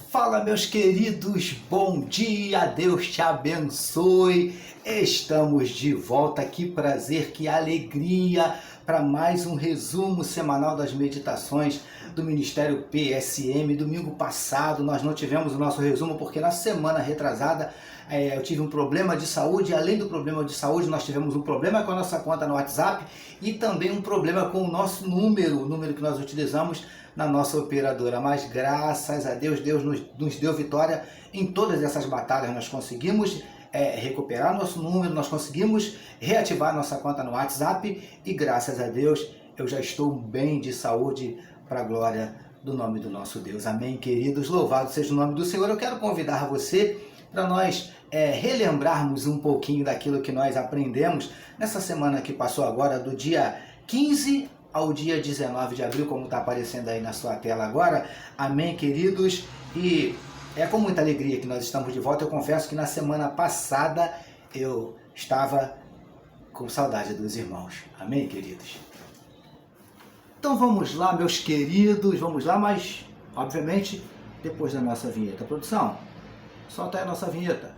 Fala, meus queridos, bom dia, Deus te abençoe. Estamos de volta, que prazer, que alegria para mais um resumo semanal das meditações do Ministério PSM. Domingo passado nós não tivemos o nosso resumo porque na semana retrasada eu tive um problema de saúde, e além do problema de saúde nós tivemos um problema com a nossa conta no WhatsApp e também um problema com o nosso número, o número que nós utilizamos na nossa operadora. Mas graças a Deus, Deus nos deu vitória em todas essas batalhas. Nós conseguimos recuperar nosso número, nós conseguimos reativar nossa conta no WhatsApp e graças a Deus eu já estou bem de saúde para a glória do nome do nosso Deus. Amém, queridos? Louvado seja o nome do Senhor. Eu quero convidar você para nós relembrarmos um pouquinho daquilo que nós aprendemos nessa semana que passou agora, do dia 15 ao dia 19 de abril, como está aparecendo aí na sua tela agora. Amém, queridos? E é com muita alegria que nós estamos de volta. Eu confesso que na semana passada eu estava com saudade dos irmãos. Amém, queridos? Então vamos lá, meus queridos, vamos lá, mas obviamente depois da nossa vinheta. Produção, solta aí a nossa vinheta.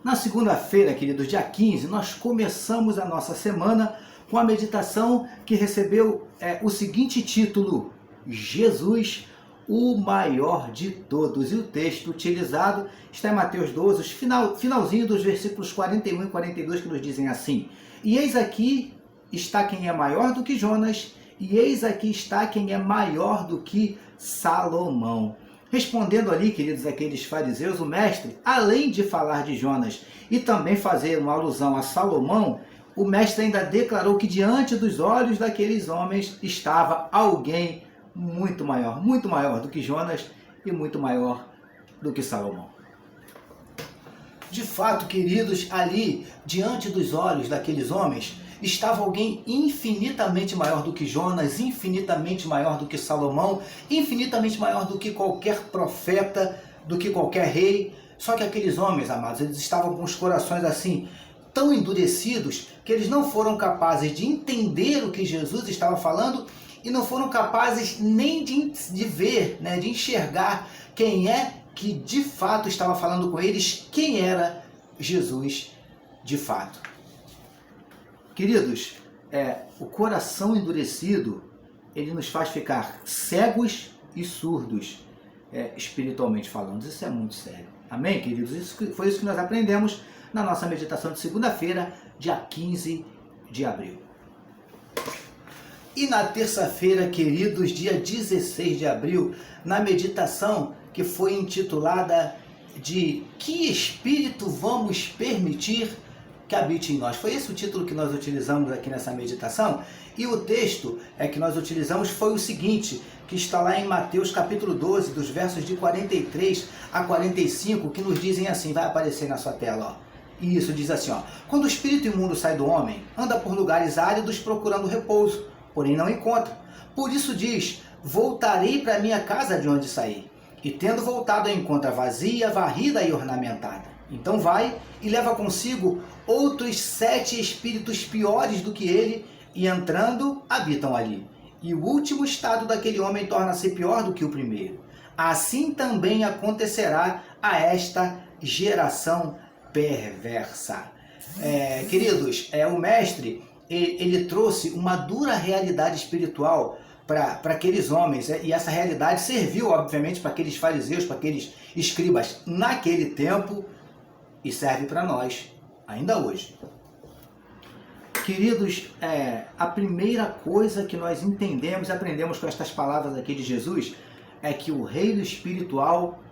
Na segunda-feira, queridos, dia 15, nós começamos a nossa semana com a meditação que recebeu o seguinte título: Jesus, o maior de todos. E o texto utilizado está em Mateus 12, finalzinho dos versículos 41 e 42, que nos dizem assim: E eis aqui está quem é maior do que Jonas, e eis aqui está quem é maior do que Salomão. Respondendo ali, queridos, aqueles fariseus, o mestre, além de falar de Jonas e também fazer uma alusão a Salomão, o mestre ainda declarou que diante dos olhos daqueles homens estava alguém muito maior do que Jonas e muito maior do que Salomão. De fato, queridos, ali, diante dos olhos daqueles homens, estava alguém infinitamente maior do que Jonas, infinitamente maior do que Salomão, infinitamente maior do que qualquer profeta, do que qualquer rei. Só que aqueles homens, amados, eles estavam com os corações assim, tão endurecidos, que eles não foram capazes de entender o que Jesus estava falando e não foram capazes nem de ver, né, de enxergar quem é que de fato estava falando com eles, quem era Jesus de fato. Queridos, o coração endurecido, ele nos faz ficar cegos e surdos, espiritualmente falando. Isso é muito sério. Amém, queridos? Foi isso que nós aprendemos na nossa meditação de segunda-feira, dia 15 de abril. E na terça-feira, queridos, dia 16 de abril, na meditação que foi intitulada de Que Espírito Vamos Permitir que habite em nós. Foi esse o título que nós utilizamos aqui nessa meditação, e o texto que nós utilizamos foi o seguinte, que está lá em Mateus capítulo 12, dos versos de 43 a 45, que nos dizem assim, vai aparecer na sua tela, ó. E isso diz assim, ó: Quando o espírito imundo sai do homem, anda por lugares áridos procurando repouso, porém não encontra. Por isso diz: voltarei para a minha casa de onde saí. E tendo voltado, a encontra vazia, varrida e ornamentada. Então vai e leva consigo outros 7 espíritos piores do que ele, e entrando, habitam ali. E o último estado daquele homem torna-se pior do que o primeiro. Assim também acontecerá a esta geração perversa. Queridos, o mestre, ele trouxe uma dura realidade espiritual para aqueles homens, e essa realidade serviu, obviamente, para aqueles fariseus, para aqueles escribas naquele tempo, e serve para nós ainda hoje. Queridos, a primeira coisa que nós entendemos, aprendemos com estas palavras aqui de Jesus, é que o reino espiritual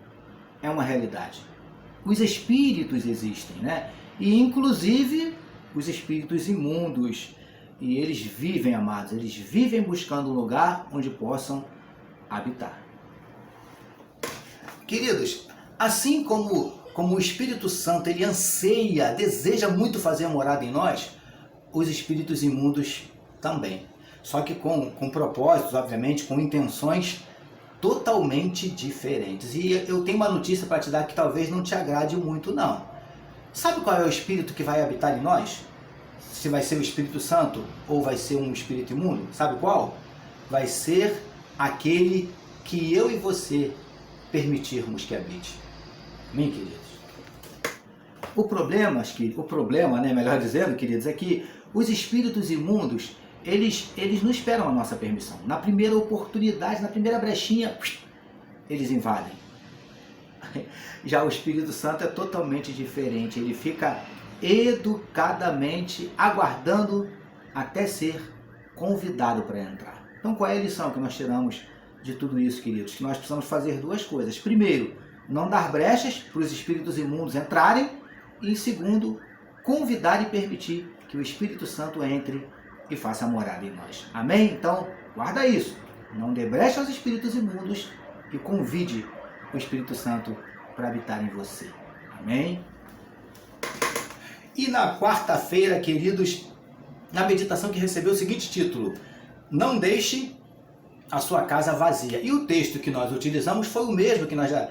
é uma realidade. Os espíritos existem, né? E inclusive os espíritos imundos. E eles vivem, amados, eles vivem buscando um lugar onde possam habitar. Queridos, assim como o Espírito Santo, ele anseia, deseja muito fazer morada em nós, os espíritos imundos também. Só que com propósitos, obviamente, com intenções totalmente diferentes. E eu tenho uma notícia para te dar que talvez não te agrade muito, não. Sabe qual é o espírito que vai habitar em nós? se vai ser o Espírito Santo ou vai ser um espírito imundo? Sabe qual? Vai ser aquele que eu e você permitirmos que habite. Amém, queridos? O problema, né, melhor dizendo, queridos, é que os espíritos imundos, eles não esperam a nossa permissão. Na primeira oportunidade, na primeira brechinha, eles invadem. Já o Espírito Santo é totalmente diferente. Ele fica educadamente aguardando até ser convidado para entrar. Então, qual é a lição que nós tiramos de tudo isso, queridos? Que nós precisamos fazer duas coisas. Primeiro, não dar brechas para os espíritos imundos entrarem. E segundo, convidar e permitir que o Espírito Santo entre e faça morada em nós. Amém? Então, guarda isso. Não dê brecha aos espíritos imundos e convide o Espírito Santo para habitar em você. Amém? E na quarta-feira, queridos, na meditação que recebeu o seguinte título: Não deixe a sua casa vazia. E o texto que nós utilizamos foi o mesmo que nós já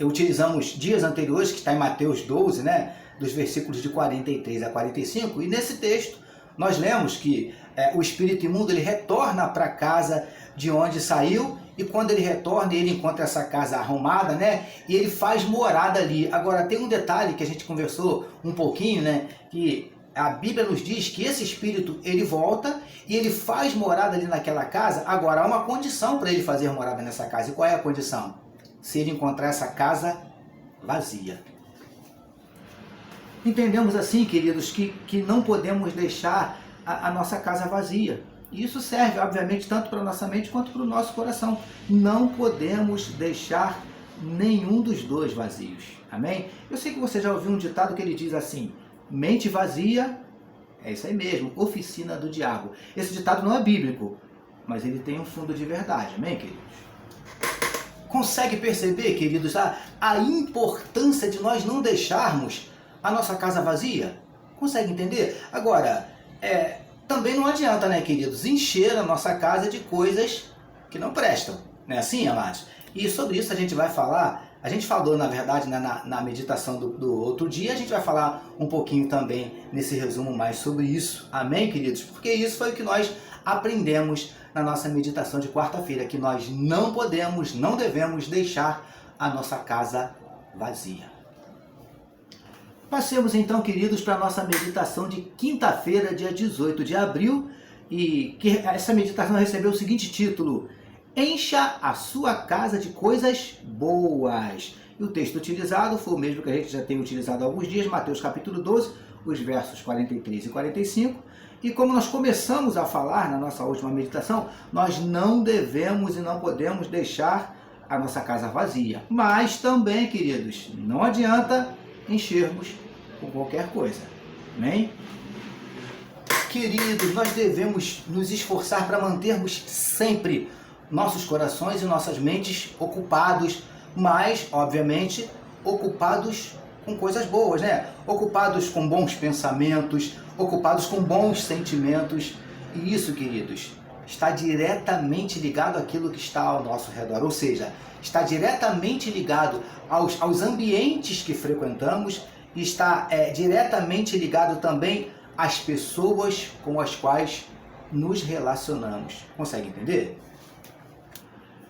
utilizamos dias anteriores, que está em Mateus 12, né? Dos versículos de 43 a 45. E nesse texto nós lemos que o espírito imundo ele retorna para a casa de onde saiu, e quando ele retorna, ele encontra essa casa arrumada, né? E ele faz morada ali. Agora, tem um detalhe que a gente conversou um pouquinho, né? Que a Bíblia nos diz que esse espírito, ele volta e ele faz morada ali naquela casa. Agora, há uma condição para ele fazer morada nessa casa. E qual é a condição? Se ele encontrar essa casa vazia. Entendemos assim, queridos, que não podemos deixar a nossa casa vazia. E isso serve, obviamente, tanto para a nossa mente quanto para o nosso coração. Não podemos deixar nenhum dos dois vazios. Amém? Eu sei que você já ouviu um ditado que ele diz assim: mente vazia, é isso aí mesmo, oficina do diabo. Esse ditado não é bíblico, mas ele tem um fundo de verdade. Amém, queridos? Consegue perceber, queridos, a importância de nós não deixarmos a nossa casa vazia? Consegue entender? Agora, também não adianta, né, queridos, encher a nossa casa de coisas que não prestam. Não é assim, amados? E sobre isso a gente vai falar. A gente falou, na verdade, na meditação do outro dia. A gente vai falar um pouquinho também nesse resumo mais sobre isso. Amém, queridos? Porque isso foi o que nós aprendemos na nossa meditação de quarta-feira, que nós não podemos, não devemos deixar a nossa casa vazia. Passemos então, queridos, para a nossa meditação de quinta-feira, dia 18 de abril, e que essa meditação recebeu o seguinte título: Encha a sua casa de coisas boas. E o texto utilizado foi o mesmo que a gente já tem utilizado há alguns dias, Mateus capítulo 12, os versos 43 e 45. E como nós começamos a falar na nossa última meditação, nós não devemos e não podemos deixar a nossa casa vazia. Mas também, queridos, não adianta enchermos com qualquer coisa. Amém? Queridos, nós devemos nos esforçar para mantermos sempre nossos corações e nossas mentes ocupados, mas, obviamente, ocupados com coisas boas, né? Ocupados com bons pensamentos, ocupados com bons sentimentos. E isso, queridos, está diretamente ligado àquilo que está ao nosso redor, ou seja, está diretamente ligado aos ambientes que frequentamos e está diretamente ligado também às pessoas com as quais nos relacionamos. Consegue entender?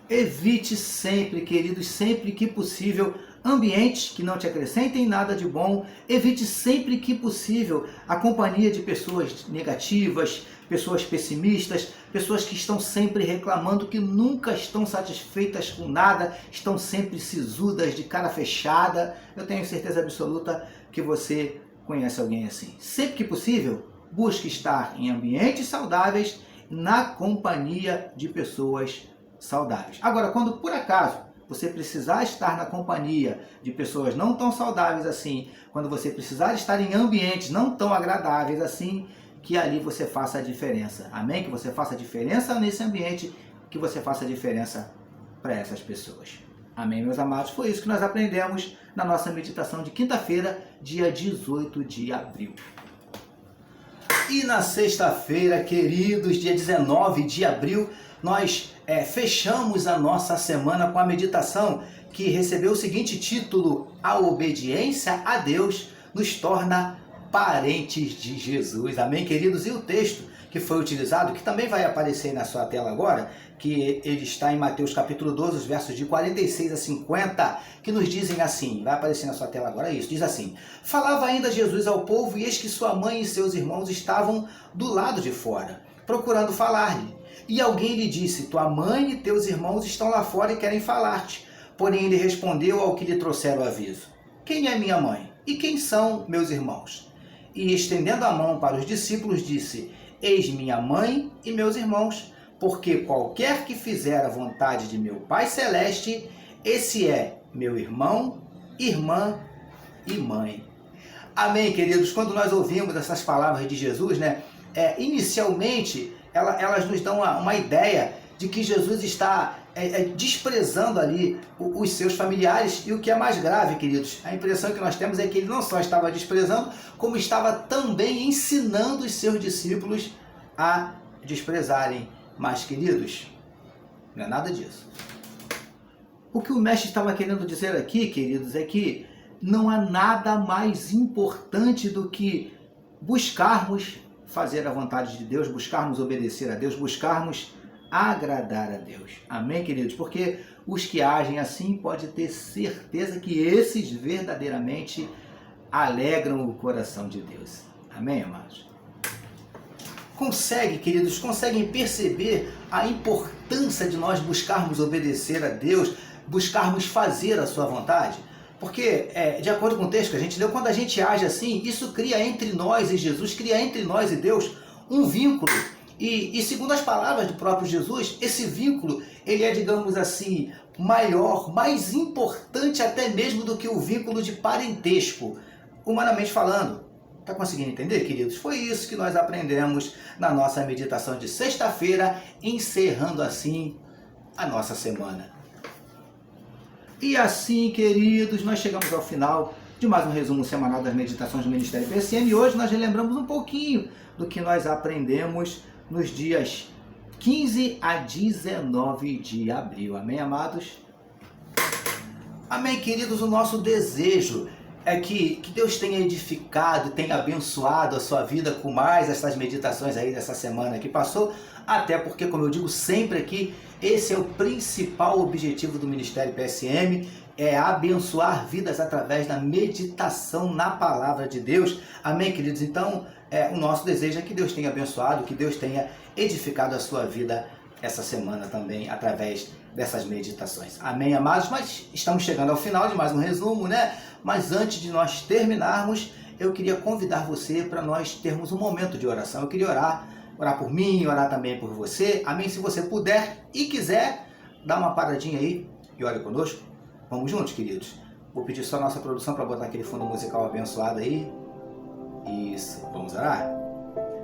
Evite sempre, queridos, sempre que possível, ambientes que não te acrescentem nada de bom. Evite sempre que possível a companhia de pessoas negativas, pessoas pessimistas, pessoas que estão sempre reclamando, que nunca estão satisfeitas com nada, estão sempre sisudas, de cara fechada. Eu tenho certeza absoluta que você conhece alguém assim. Sempre que possível, busque estar em ambientes saudáveis, na companhia de pessoas saudáveis. Agora, quando por acaso você precisar estar na companhia de pessoas não tão saudáveis assim, quando você precisar estar em ambientes não tão agradáveis assim, que ali você faça a diferença. Amém? Que você faça a diferença nesse ambiente, que você faça a diferença para essas pessoas. Amém, meus amados? Foi isso que nós aprendemos na nossa meditação de quinta-feira, dia 18 de abril. E na sexta-feira, queridos, dia 19 de abril, nós fechamos a nossa semana com a meditação que recebeu o seguinte título: A obediência a Deus nos torna parentes de Jesus. Amém, queridos? E o texto que foi utilizado, que também vai aparecer na sua tela agora, que ele está em Mateus capítulo 12, os versos de 46 a 50, que nos dizem assim, vai aparecer na sua tela agora isso, diz assim: falava ainda Jesus ao povo, e eis que sua mãe e seus irmãos estavam do lado de fora, procurando falar-lhe. E alguém lhe disse: tua mãe e teus irmãos estão lá fora e querem falar-te. Porém ele respondeu ao que lhe trouxeram o aviso: quem é minha mãe? E quem são meus irmãos? E estendendo a mão para os discípulos, disse: eis minha mãe e meus irmãos, porque qualquer que fizer a vontade de meu Pai Celeste, esse é meu irmão, irmã e mãe. Amém, queridos? Quando nós ouvimos essas palavras de Jesus, inicialmente elas nos dão uma ideia de que Jesus está desprezando ali os seus familiares, e o que é mais grave, queridos, a impressão que nós temos é que ele não só estava desprezando, como estava também ensinando os seus discípulos a desprezarem. Mas, queridos, não é nada disso. O que o mestre estava querendo dizer aqui, queridos, é que não há nada mais importante do que buscarmos fazer a vontade de Deus, buscarmos obedecer a Deus, buscarmos agradar a Deus. Amém, queridos? Porque os que agem assim podem ter certeza que esses verdadeiramente alegram o coração de Deus. Amém, amados? Conseguem perceber a importância de nós buscarmos obedecer a Deus, buscarmos fazer a sua vontade? Porque, de acordo com o texto que a gente leu, quando a gente age assim, isso cria entre nós e Jesus, cria entre nós e Deus um vínculo. E segundo as palavras do próprio Jesus, esse vínculo, ele é, digamos assim, maior, mais importante até mesmo do que o vínculo de parentesco, humanamente falando. Está conseguindo entender, queridos? Foi isso que nós aprendemos na nossa meditação de sexta-feira, encerrando assim a nossa semana. E assim, queridos, nós chegamos ao final de mais um resumo semanal das meditações do Ministério PSM. E hoje nós relembramos um pouquinho do que nós aprendemos nos dias 15 a 19 de abril. Amém, amados? Amém, queridos? O nosso desejo é que Deus tenha edificado, tenha abençoado a sua vida com mais essas meditações aí dessa semana que passou, até porque, como eu digo sempre aqui, esse é o principal objetivo do Ministério PSM, é abençoar vidas através da meditação na Palavra de Deus. Amém, queridos? Então, o nosso desejo é que Deus tenha abençoado, que Deus tenha edificado a sua vida essa semana também, através dessas meditações. Amém, amados? Mas estamos chegando ao final de mais um resumo, né? Mas antes de nós terminarmos, eu queria convidar você para nós termos um momento de oração. Eu queria orar por mim, orar também por você. Amém? Se você puder e quiser, dá uma paradinha aí e ore conosco. Vamos juntos, queridos? Vou pedir só a nossa produção para botar aquele fundo musical abençoado aí. Isso, vamos orar?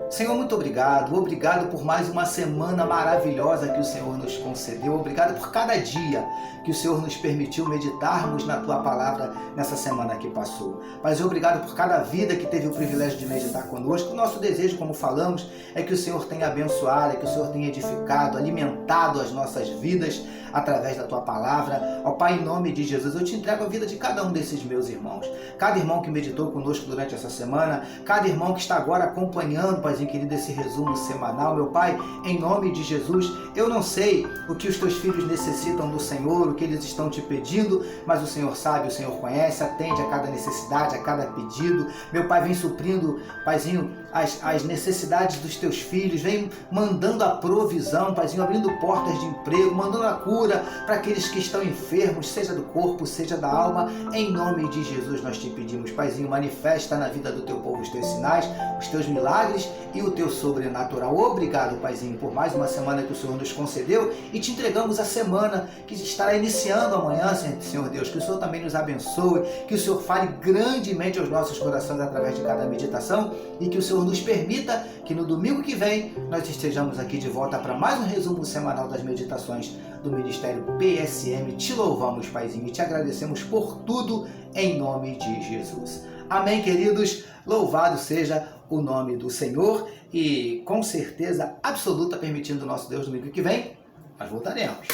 Senhor, muito obrigado. Obrigado por mais uma semana maravilhosa que o Senhor nos concedeu. Obrigado por cada dia que o Senhor nos permitiu meditarmos na Tua Palavra nessa semana que passou. Mas obrigado por cada vida que teve o privilégio de meditar conosco. O nosso desejo, como falamos, é que o Senhor tenha abençoado, é que o Senhor tenha edificado, alimentado as nossas vidas através da Tua Palavra. Ó Pai, em nome de Jesus, eu te entrego a vida de cada um desses meus irmãos. Cada irmão que meditou conosco durante essa semana, cada irmão que está agora acompanhando, Paizinho querido, esse resumo semanal. Meu Pai, em nome de Jesus, eu não sei o que os Teus filhos necessitam do Senhor, o que eles estão te pedindo, mas o Senhor sabe, o Senhor conhece, atende a cada necessidade, a cada pedido. Meu Pai, vem suprindo, Paizinho, as necessidades dos Teus filhos, vem mandando a provisão, Paizinho, abrindo portas de emprego, mandando a cura para aqueles que estão enfermos, seja do corpo, seja da alma. Em nome de Jesus nós te pedimos, Paizinho, manifesta na vida do Teu povo os Teus sinais, os Teus milagres e o Teu sobrenatural. Obrigado, Paizinho, por mais uma semana que o Senhor nos concedeu, e te entregamos a semana que estará iniciando amanhã, Senhor Deus. Que o Senhor também nos abençoe, que o Senhor fale grandemente aos nossos corações através de cada meditação, e que o Senhor nos permita que no domingo que vem nós estejamos aqui de volta para mais um resumo semanal das meditações do Ministério PSM. Te louvamos, Paizinho, e te agradecemos por tudo, em nome de Jesus. Amém, queridos? Louvado seja o nome do Senhor, e com certeza absoluta, permitindo o nosso Deus, domingo que vem, nós voltaremos.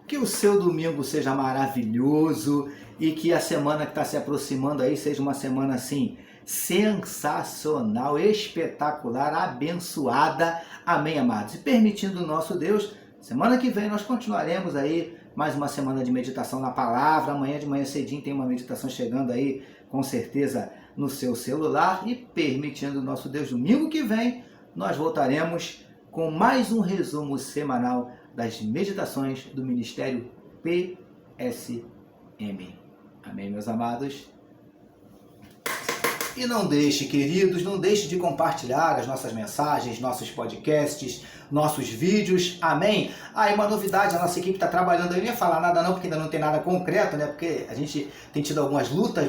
Que o seu domingo seja maravilhoso, e que a semana que está se aproximando aí seja uma semana assim, sensacional, espetacular, abençoada. Amém, amados? E permitindo o nosso Deus, semana que vem nós continuaremos aí mais uma semana de meditação na palavra. Amanhã de manhã cedinho tem uma meditação chegando aí, com certeza, no seu celular. E permitindo o nosso Deus, domingo que vem, nós voltaremos com mais um resumo semanal das meditações do Ministério PSM. Amém, meus amados? E não deixe, queridos, não deixe de compartilhar as nossas mensagens, nossos podcasts, nossos vídeos, amém? E uma novidade, a nossa equipe está trabalhando, eu não ia falar nada não, porque ainda não tem nada concreto, né? Porque a gente tem tido algumas lutas,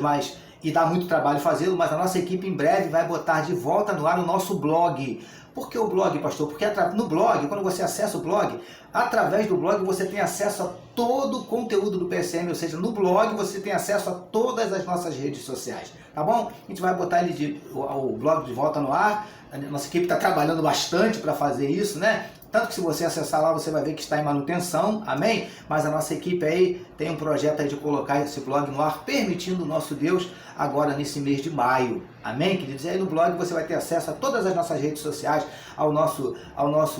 e dá muito trabalho fazê-lo, mas a nossa equipe em breve vai botar de volta no ar o nosso blog. Por que o blog, pastor? Porque no blog, quando você acessa o blog, através do blog você tem acesso a todo o conteúdo do PSM, ou seja, no blog você tem acesso a todas as nossas redes sociais, tá bom? A gente vai botar o blog de volta no ar, a nossa equipe está trabalhando bastante para fazer isso, né? Tanto que se você acessar lá, você vai ver que está em manutenção, amém? Mas a nossa equipe aí tem um projeto aí de colocar esse blog no ar, permitindo o nosso Deus agora nesse mês de maio, amém, queridos? E aí no blog você vai ter acesso a todas as nossas redes sociais, ao nosso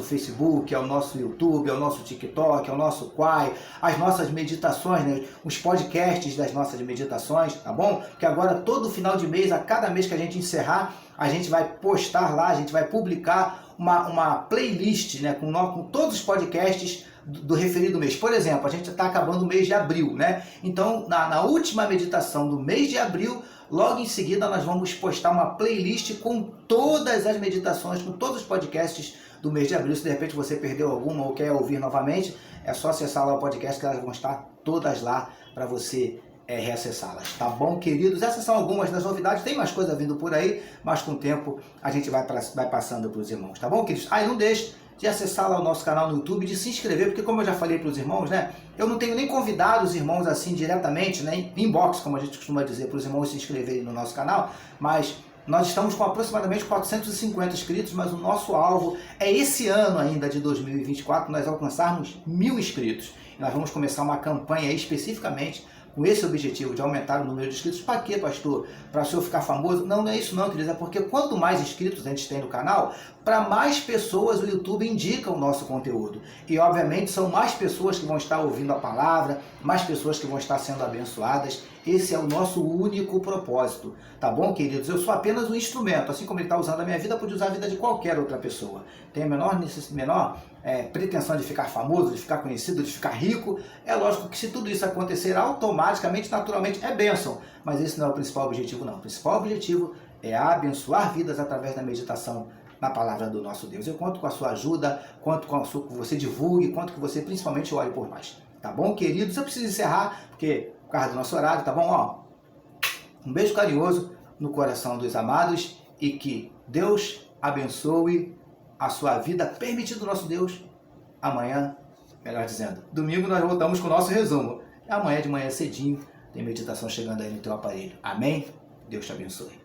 Facebook, ao nosso YouTube, ao nosso TikTok, ao nosso Quai, as nossas meditações, né? Os podcasts das nossas meditações, tá bom? Que agora todo final de mês, a cada mês que a gente encerrar, a gente vai postar lá, a gente vai publicar uma playlist, né, com todos os podcasts do referido mês. Por exemplo, a gente está acabando o mês de abril, né? Então, na última meditação do mês de abril, logo em seguida nós vamos postar uma playlist com todas as meditações, com todos os podcasts do mês de abril. Se de repente você perdeu alguma ou quer ouvir novamente, é só acessar lá o podcast que elas vão estar todas lá para você reacessá-las, tá bom, queridos? Essas são algumas das novidades, tem mais coisa vindo por aí, mas com o tempo a gente vai passando para os irmãos, tá bom, queridos? E não deixe de acessar lá o nosso canal no YouTube, de se inscrever, porque como eu já falei para os irmãos, né, eu não tenho nem convidado os irmãos assim diretamente, né, inbox, como a gente costuma dizer, para os irmãos se inscreverem no nosso canal, mas nós estamos com aproximadamente 450 inscritos, mas o nosso alvo é esse ano ainda de 2024, nós alcançarmos 1000 inscritos. E nós vamos começar uma campanha especificamente com esse objetivo de aumentar o número de inscritos. Para quê, pastor? Para o senhor ficar famoso? Não, não é isso não, queridos. É porque quanto mais inscritos a gente tem no canal, para mais pessoas o YouTube indica o nosso conteúdo. E, obviamente, são mais pessoas que vão estar ouvindo a palavra, mais pessoas que vão estar sendo abençoadas. Esse é o nosso único propósito. Tá bom, queridos? Eu sou apenas um instrumento. Assim como ele está usando a minha vida, pode usar a vida de qualquer outra pessoa. Tem a menor pretensão de ficar famoso, de ficar conhecido, de ficar rico. É lógico que se tudo isso acontecer automaticamente, naturalmente, é bênção. Mas esse não é o principal objetivo, não. O principal objetivo é abençoar vidas através da meditação na palavra do nosso Deus. Eu conto com a sua ajuda, conto com que você divulgue, conto que você principalmente ore por nós. Tá bom, queridos? Eu preciso encerrar, porque por causa do nosso horário, tá bom? Ó, um beijo carinhoso no coração dos amados e que Deus abençoe a sua vida, permitindo o nosso Deus. Amanhã, melhor dizendo, domingo nós voltamos com o nosso resumo. Amanhã de manhã cedinho tem meditação chegando aí no teu aparelho. Amém? Deus te abençoe.